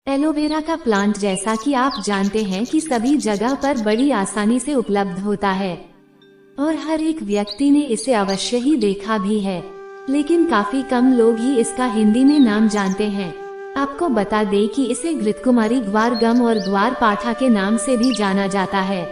Aloe vera का plant जैसा कि आप जानते हैं कि सभी जगह पर बड़ी आसानी से उपलब्ध होता है और हर एक व्यक्ति ने इसे अवश्य ही देखा भी है, लेकिन काफी कम लोग ही इसका हिंदी में नाम जानते हैं। आपको बता दें कि इसे घृतकुमारी, ग्वार गम और ग्वार पाठा के नाम से भी जाना जाता है।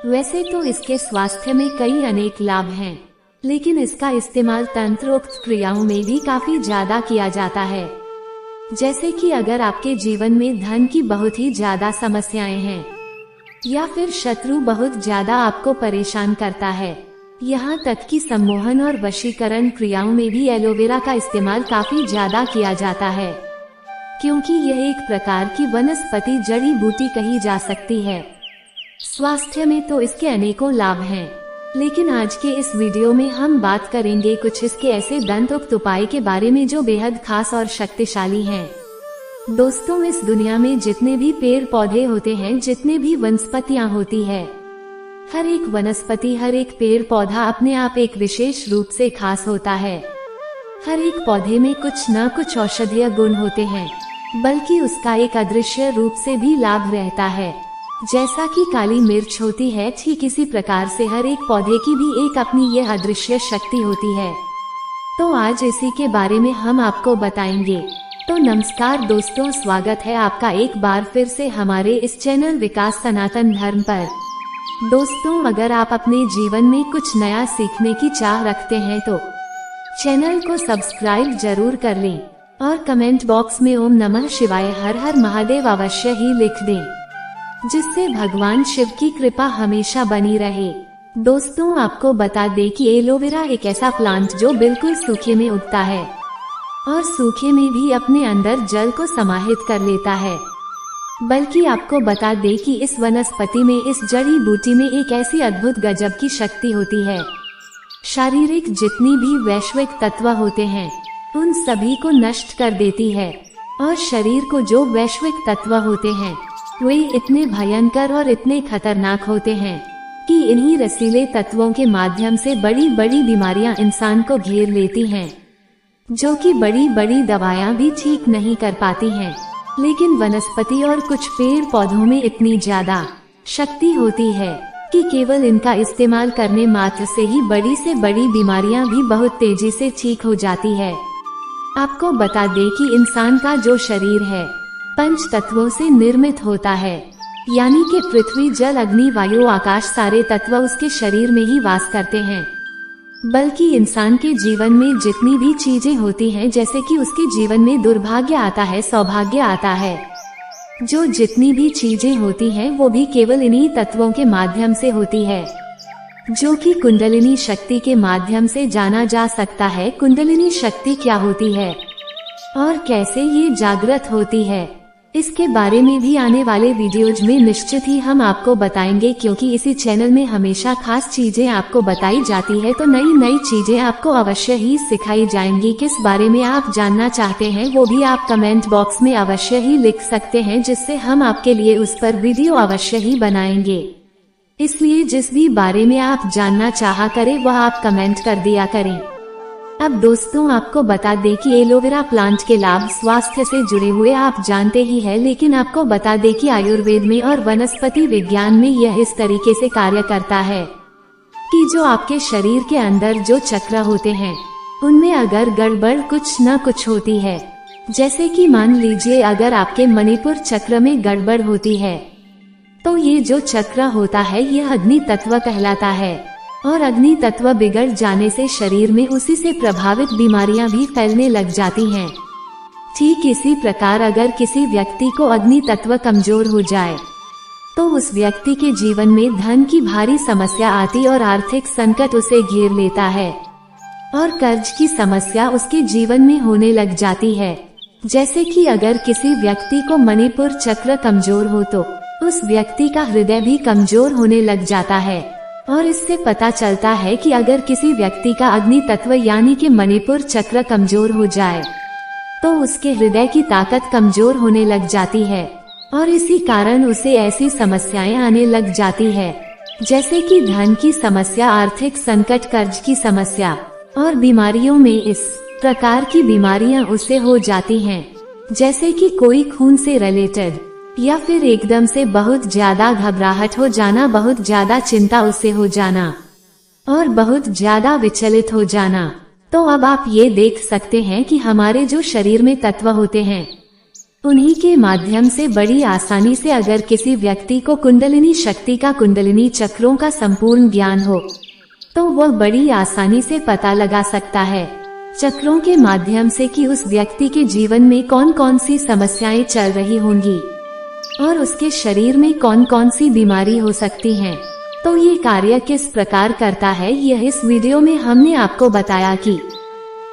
वैसे तो इसके स्वास्थ्य में कई अनेक लाभ हैं, लेकिन इसका इस्तेमाल तंत्रोक्त क्रियाओं में भी काफी ज्यादा किया जाता है। जैसे कि अगर आपके जीवन में धन की बहुत ही ज्यादा समस्याएं हैं या फिर शत्रु बहुत ज्यादा आपको परेशान करता है, यहाँ तक कि सम्मोहन और वशीकरण क्रियाओं में भी एलोवेरा का इस्तेमाल काफी ज्यादा किया जाता है, क्योंकि यह एक प्रकार की वनस्पति जड़ी बूटी कही जा सकती है। स्वास्थ्य में तो इसके अनेकों लाभ हैं, लेकिन आज के इस वीडियो में हम बात करेंगे कुछ इसके ऐसे दंतोक्त उपाय के बारे में जो बेहद खास और शक्तिशाली हैं। दोस्तों, इस दुनिया में जितने भी पेड़ पौधे होते हैं, जितने भी वनस्पतियां होती है, हर एक वनस्पति, हर एक पेड़ पौधा अपने आप एक विशेष रूप से खास होता है। हर एक पौधे में कुछ न कुछ औषधीय गुण होते हैं, बल्कि उसका एक अदृश्य रूप से भी लाभ रहता है। जैसा कि काली मिर्च होती है, ठीक इसी प्रकार से हर एक पौधे की भी एक अपनी यह अदृश्य शक्ति होती है। तो आज इसी के बारे में हम आपको बताएंगे। तो नमस्कार दोस्तों, स्वागत है आपका एक बार फिर से हमारे इस चैनल विकास सनातन धर्म पर। दोस्तों, अगर आप अपने जीवन में कुछ नया सीखने की चाह रखते हैं तो चैनल को सब्सक्राइब जरूर कर लें और कमेंट बॉक्स में ओम नमः शिवाय, हर हर महादेव अवश्य ही लिख दें, जिससे भगवान शिव की कृपा हमेशा बनी रहे। दोस्तों, आपको बता दें कि एलोवेरा एक ऐसा प्लांट जो बिल्कुल सूखे में उगता है और सूखे में भी अपने अंदर जल को समाहित कर लेता है। बल्कि आपको बता दें कि इस वनस्पति में, इस जड़ी बूटी में एक ऐसी अद्भुत गजब की शक्ति होती है। शारीरिक जितनी भी वैश्विक तत्व होते हैं, उन सभी को नष्ट कर देती है और शरीर को जो वैश्विक तत्व होते हैं, वे इतने भयंकर और इतने खतरनाक होते हैं कि इन्हीं रसीले तत्वों के माध्यम से बड़ी बड़ी बीमारियां इंसान को घेर लेती हैं, जो कि बड़ी बड़ी दवाएं भी ठीक नहीं कर पाती हैं। लेकिन वनस्पति और कुछ पेड़ पौधों में इतनी ज्यादा शक्ति होती है कि केवल इनका इस्तेमाल करने मात्र से ही बड़ी से बड़ी बीमारियां भी बहुत तेजी से ठीक हो जाती है। आपको बता दें कि इंसान का जो शरीर है, पंच तत्वों से निर्मित होता है, यानी कि पृथ्वी, जल, अग्नि, वायु, आकाश, सारे तत्व उसके शरीर में ही वास करते हैं। बल्कि इंसान के जीवन में जितनी भी चीजें होती हैं, जैसे कि उसके जीवन में दुर्भाग्य आता है, सौभाग्य आता है, जो जितनी भी चीजें होती हैं वो भी केवल इन्हीं तत्वों के माध्यम से होती है, जो कि कुंडलिनी शक्ति के माध्यम से जाना जा सकता है। कुंडलिनी शक्ति क्या होती है और कैसे ये जागृत होती है, इसके बारे में भी आने वाले वीडियोज में निश्चित ही हम आपको बताएंगे, क्योंकि इसी चैनल में हमेशा खास चीजें आपको बताई जाती है। तो नई नई चीजें आपको अवश्य ही सिखाई जाएंगी। किस बारे में आप जानना चाहते हैं वो भी आप कमेंट बॉक्स में अवश्य ही लिख सकते हैं, जिससे हम आपके लिए उस पर वीडियो अवश्य ही बनाएंगे। इसलिए जिस भी बारे में आप जानना चाहा करें वह आप कमेंट कर दिया करें। अब दोस्तों, आपको बता दें कि एलोवेरा प्लांट के लाभ स्वास्थ्य से जुड़े हुए आप जानते ही हैं, लेकिन आपको बता दें कि आयुर्वेद में और वनस्पति विज्ञान में यह इस तरीके से कार्य करता है कि जो आपके शरीर के अंदर जो चक्र होते हैं, उनमें अगर गड़बड़ कुछ न कुछ होती है, जैसे कि मान लीजिए अगर आपके मणिपुर चक्र में गड़बड़ होती है, तो ये जो चक्र होता है यह अग्नि तत्व कहलाता है और अग्नि तत्व बिगड़ जाने से शरीर में उसी से प्रभावित बीमारियां भी फैलने लग जाती हैं। ठीक इसी प्रकार अगर किसी व्यक्ति को अग्नि तत्व कमजोर हो जाए तो उस व्यक्ति के जीवन में धन की भारी समस्या आती और आर्थिक संकट उसे घेर लेता है और कर्ज की समस्या उसके जीवन में होने लग जाती है। जैसे कि अगर किसी व्यक्ति को मणिपुर चक्र कमजोर हो तो उस व्यक्ति का हृदय भी कमजोर होने लग जाता है और इससे पता चलता है कि अगर किसी व्यक्ति का अग्नि तत्व यानी कि मणिपुर चक्र कमजोर हो जाए तो उसके हृदय की ताकत कमजोर होने लग जाती है और इसी कारण उसे ऐसी समस्याएं आने लग जाती है, जैसे कि धन की समस्या, आर्थिक संकट, कर्ज की समस्या और बीमारियों में इस प्रकार की बीमारियां उसे हो जाती हैं। जैसे कि कोई खून से रिलेटेड, या फिर एकदम से बहुत ज्यादा घबराहट हो जाना, बहुत ज्यादा चिंता उससे हो जाना और बहुत ज्यादा विचलित हो जाना। तो अब आप ये देख सकते हैं कि हमारे जो शरीर में तत्व होते हैं उन्हीं के माध्यम से बड़ी आसानी से अगर किसी व्यक्ति को कुंडलिनी शक्ति का, कुंडलिनी चक्रों का संपूर्ण ज्ञान हो तो वह बड़ी आसानी से पता लगा सकता है चक्रों के माध्यम से कि उस व्यक्ति के जीवन में कौन कौन सी समस्याएं चल रही होंगी और उसके शरीर में कौन कौन सी बीमारी हो सकती है। तो ये कार्य किस प्रकार करता है, यह इस वीडियो में हमने आपको बताया कि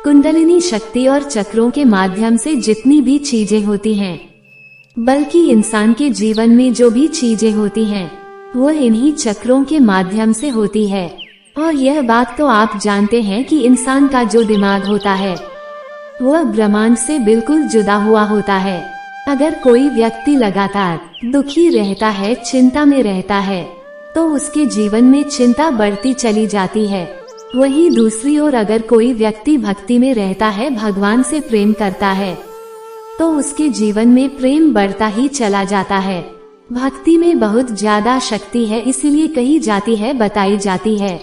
कुंडलिनी शक्ति और चक्रों के माध्यम से जितनी भी चीजें होती हैं, बल्कि इंसान के जीवन में जो भी चीजें होती हैं वह इन्हीं चक्रों के माध्यम से होती है। और यह बात तो आप जानते हैं कि इंसान का जो दिमाग होता है वह ब्रह्मांड से बिल्कुल जुदा हुआ होता है। अगर कोई व्यक्ति लगातार दुखी रहता है, चिंता में रहता है, तो उसके जीवन में चिंता बढ़ती चली जाती है। वहीं दूसरी ओर अगर कोई व्यक्ति भक्ति में रहता है, भगवान से प्रेम करता है, तो उसके जीवन में प्रेम बढ़ता ही चला जाता है। भक्ति में बहुत ज्यादा शक्ति है, इसीलिए कही जाती है, बताई जाती है,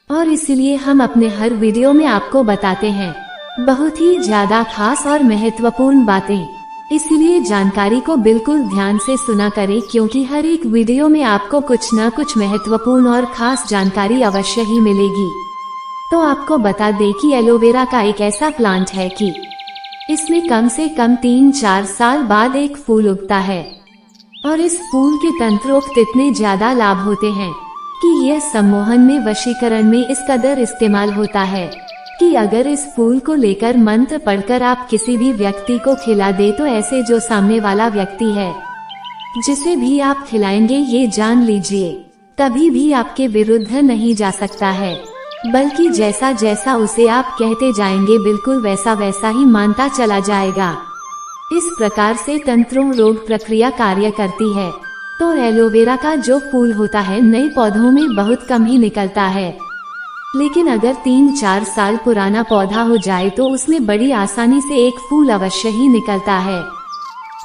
और इसलिए हम अपने हर वीडियो में आपको बताते हैं बहुत ही ज्यादा खास और महत्वपूर्ण बातें। इसलिए जानकारी को बिल्कुल ध्यान से सुना करें, क्योंकि हर एक वीडियो में आपको कुछ न कुछ महत्वपूर्ण और खास जानकारी अवश्य ही मिलेगी। तो आपको बता दें कि एलोवेरा का एक ऐसा प्लांट है कि इसमें कम से कम 3-4 साल बाद एक फूल उगता है और इस फूल के तंत्रोक्त इतने ज्यादा लाभ होते हैं कि यह सम्मोहन में, वशीकरण में इस कदर इस्तेमाल होता है कि अगर इस फूल को लेकर मंत्र पढ़कर आप किसी भी व्यक्ति को खिला दे तो ऐसे जो सामने वाला व्यक्ति है जिसे भी आप खिलाएंगे, ये जान लीजिए कभी भी आपके विरुद्ध नहीं जा सकता है, बल्कि जैसा जैसा उसे आप कहते जाएंगे बिल्कुल वैसा वैसा ही मानता चला जाएगा। इस प्रकार से तंत्रों रोग प्रक्रिया कार्य करती है। तो एलोवेरा का जो फूल होता है नए पौधों में बहुत कम ही निकलता है, लेकिन अगर 3-4 साल पुराना पौधा हो जाए तो उसमें बड़ी आसानी से एक फूल अवश्य ही निकलता है,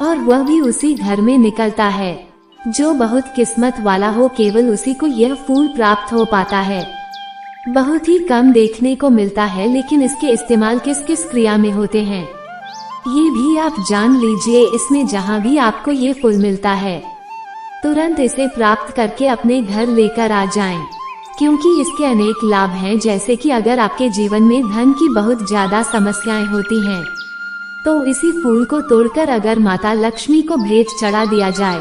और वह भी उसी घर में निकलता है जो बहुत किस्मत वाला हो, केवल उसी को यह फूल प्राप्त हो पाता है। बहुत ही कम देखने को मिलता है, लेकिन इसके इस्तेमाल किस किस क्रिया में होते हैं ये भी आप जान लीजिए। इसमें जहाँ भी आपको ये फूल मिलता है तुरंत इसे प्राप्त करके अपने घर लेकर आ जाएं, क्योंकि इसके अनेक लाभ हैं। जैसे कि अगर आपके जीवन में धन की बहुत ज्यादा समस्याएं होती हैं तो इसी फूल को तोड़कर अगर माता लक्ष्मी को भेंट चढ़ा दिया जाए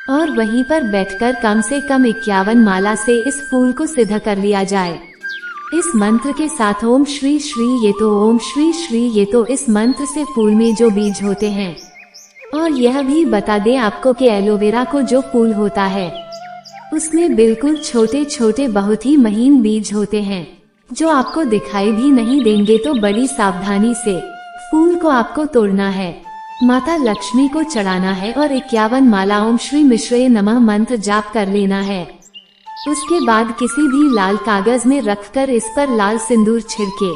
और वहीं पर बैठकर कम से कम 51 माला से इस फूल को सिद्ध कर लिया जाए इस मंत्र के साथ ओम श्री श्री ये तो, ओम श्री श्री ये तो, इस मंत्र से फूल में जो बीज होते हैं। और यह भी बता दें आपको कि एलोवेरा को जो फूल होता है उसमें बिल्कुल छोटे छोटे बहुत ही महीन बीज होते हैं जो आपको दिखाई भी नहीं देंगे। तो बड़ी सावधानी से फूल को आपको तोड़ना है, माता लक्ष्मी को चढ़ाना है और 51 माला ओम श्री मिश्रे नमः मंत्र जाप कर लेना है। उसके बाद किसी भी लाल कागज में रखकर इस पर लाल सिंदूर छिड़के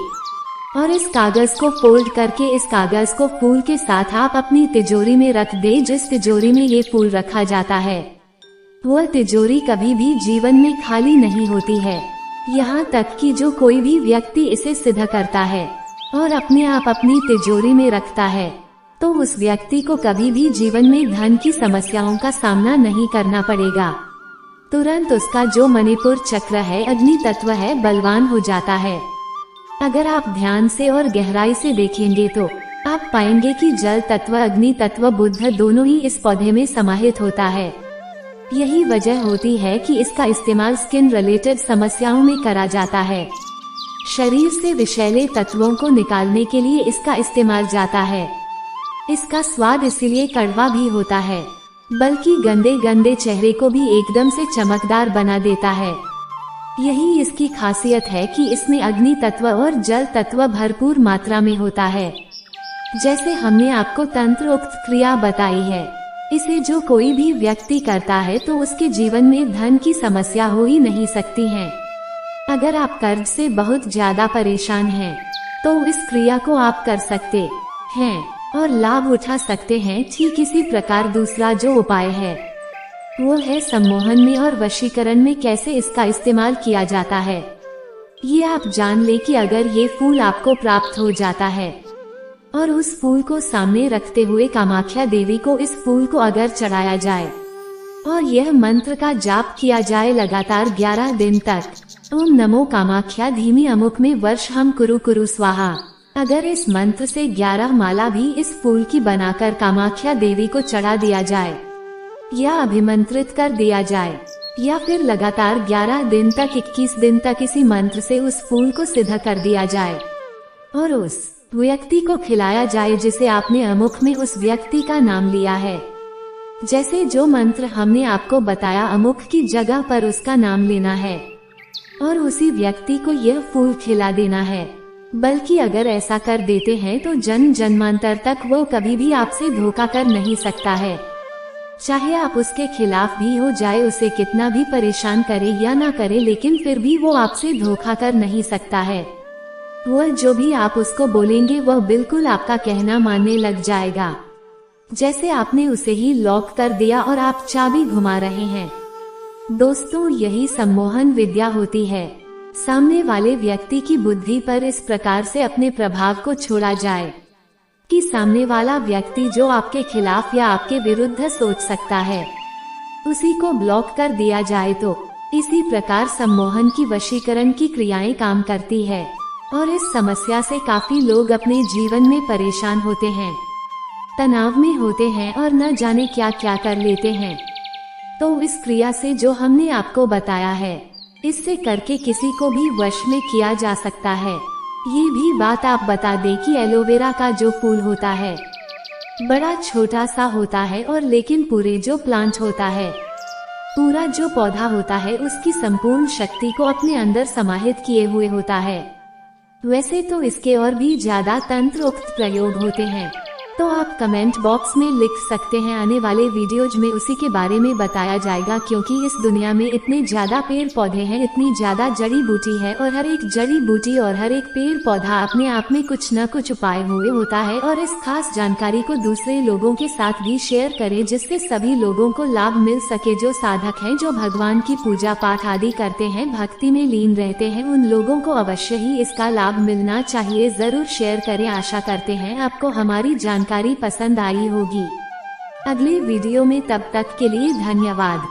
और इस कागज को फोल्ड करके इस कागज को फूल के साथ आप अपनी तिजोरी में रख दे। जिस तिजोरी में ये फूल रखा जाता है वह तिजोरी कभी भी जीवन में खाली नहीं होती है, यहाँ तक कि जो कोई भी व्यक्ति इसे सिद्ध करता है और अपने आप अपनी तिजोरी में रखता है तो उस व्यक्ति को कभी भी जीवन में धन की समस्याओं का सामना नहीं करना पड़ेगा। तुरंत उसका जो मणिपुर चक्र है, अग्नि तत्व है, बलवान हो जाता है। अगर आप ध्यान से और गहराई से देखेंगे तो आप पाएंगे कि जल तत्व, अग्नि तत्व, बुध दोनों ही इस पौधे में समाहित होता है। यही वजह होती है कि इसका इस्तेमाल स्किन रिलेटेड समस्याओं में करा जाता है। शरीर से विषैले तत्वों को निकालने के लिए इसका इस्तेमाल जाता है। इसका स्वाद इसीलिए कड़वा भी होता है, बल्कि गंदे गंदे चेहरे को भी एकदम से चमकदार बना देता है। यही इसकी खासियत है कि इसमें अग्नि तत्व और जल तत्व भरपूर मात्रा में होता है। जैसे हमने आपको तंत्रोक्त क्रिया बताई है, इसे जो कोई भी व्यक्ति करता है तो उसके जीवन में धन की समस्या हो ही नहीं सकती है। अगर आप कर्ज से बहुत ज्यादा परेशान हैं, तो इस क्रिया को आप कर सकते हैं। और लाभ उठा सकते हैं। ठीक इसी प्रकार दूसरा जो उपाय है वो है सम्मोहन में और वशीकरण में कैसे इसका इस्तेमाल किया जाता है। ये आप जान ले कि अगर ये फूल आपको प्राप्त हो जाता है और उस फूल को सामने रखते हुए कामाख्या देवी को इस फूल को अगर चढ़ाया जाए और यह मंत्र का जाप किया जाए लगातार 11 दिन तक, ओम नमो कामाख्या धीमी अमुक में वर्ष हम कुरु कुरु स्वाहा, अगर इस मंत्र से 11 माला भी इस फूल की बनाकर कामाख्या देवी को चढ़ा दिया जाए या अभिमंत्रित कर दिया जाए या फिर लगातार 11 दिन तक 21 दिन तक इसी मंत्र से उस फूल को सिद्ध कर दिया जाए और उस व्यक्ति को खिलाया जाए जिसे आपने अमुख में उस व्यक्ति का नाम लिया है। जैसे जो मंत्र हमने आपको बताया अमुख की जगह पर उसका नाम लेना है और उसी व्यक्ति को यह फूल खिला देना है। बल्कि अगर ऐसा कर देते हैं तो जन्म जन्मांतर तक वो कभी भी आपसे धोखा कर नहीं सकता है। चाहे आप उसके खिलाफ भी हो जाए, उसे कितना भी परेशान करे या ना करे, लेकिन फिर भी वो आपसे धोखा कर नहीं सकता है। वह जो भी आप उसको बोलेंगे वह बिल्कुल आपका कहना मानने लग जाएगा, जैसे आपने उसे ही लॉक कर दिया और आप चाबी घुमा रहे हैं। दोस्तों, यही सम्मोहन विद्या होती है। सामने वाले व्यक्ति की बुद्धि पर इस प्रकार से अपने प्रभाव को छोड़ा जाए कि सामने वाला व्यक्ति जो आपके खिलाफ या आपके विरुद्ध सोच सकता है उसी को ब्लॉक कर दिया जाए। तो इसी प्रकार सम्मोहन की वशीकरण की क्रियाएं काम करती है और इस समस्या से काफी लोग अपने जीवन में परेशान होते हैं, तनाव में होते हैं और न जाने क्या क्या कर लेते हैं। तो इस क्रिया से जो हमने आपको बताया है, इससे करके किसी को भी वश में किया जा सकता है। ये भी बात आप बता दें कि एलोवेरा का जो फूल होता है बड़ा छोटा सा होता है और लेकिन पूरे जो प्लांट होता है, पूरा जो पौधा होता है, उसकी संपूर्ण शक्ति को अपने अंदर समाहित किए हुए होता है। वैसे तो इसके और भी ज्यादा तंत्र उक्त प्रयोग होते हैं, तो आप कमेंट बॉक्स में लिख सकते हैं। आने वाले वीडियोज में उसी के बारे में बताया जाएगा, क्योंकि इस दुनिया में इतने ज्यादा पेड़ पौधे हैं, इतनी ज्यादा जड़ी बूटी है और हर एक जड़ी बूटी और हर एक पेड़ पौधा अपने आप में कुछ न कुछ उपाय हुए होता है। और इस खास जानकारी को दूसरे लोगों के साथ भी शेयर करें, जिससे सभी लोगों को लाभ मिल सके। जो साधक हैं, जो भगवान की पूजा पाठ आदि करते हैं, भक्ति में लीन रहते हैं, उन लोगों को अवश्य ही इसका लाभ मिलना चाहिए। जरूर शेयर करें। आशा करते हैं आपको हमारी जानकारी पसंद आई होगी। अगले वीडियो में तब तक के लिए धन्यवाद।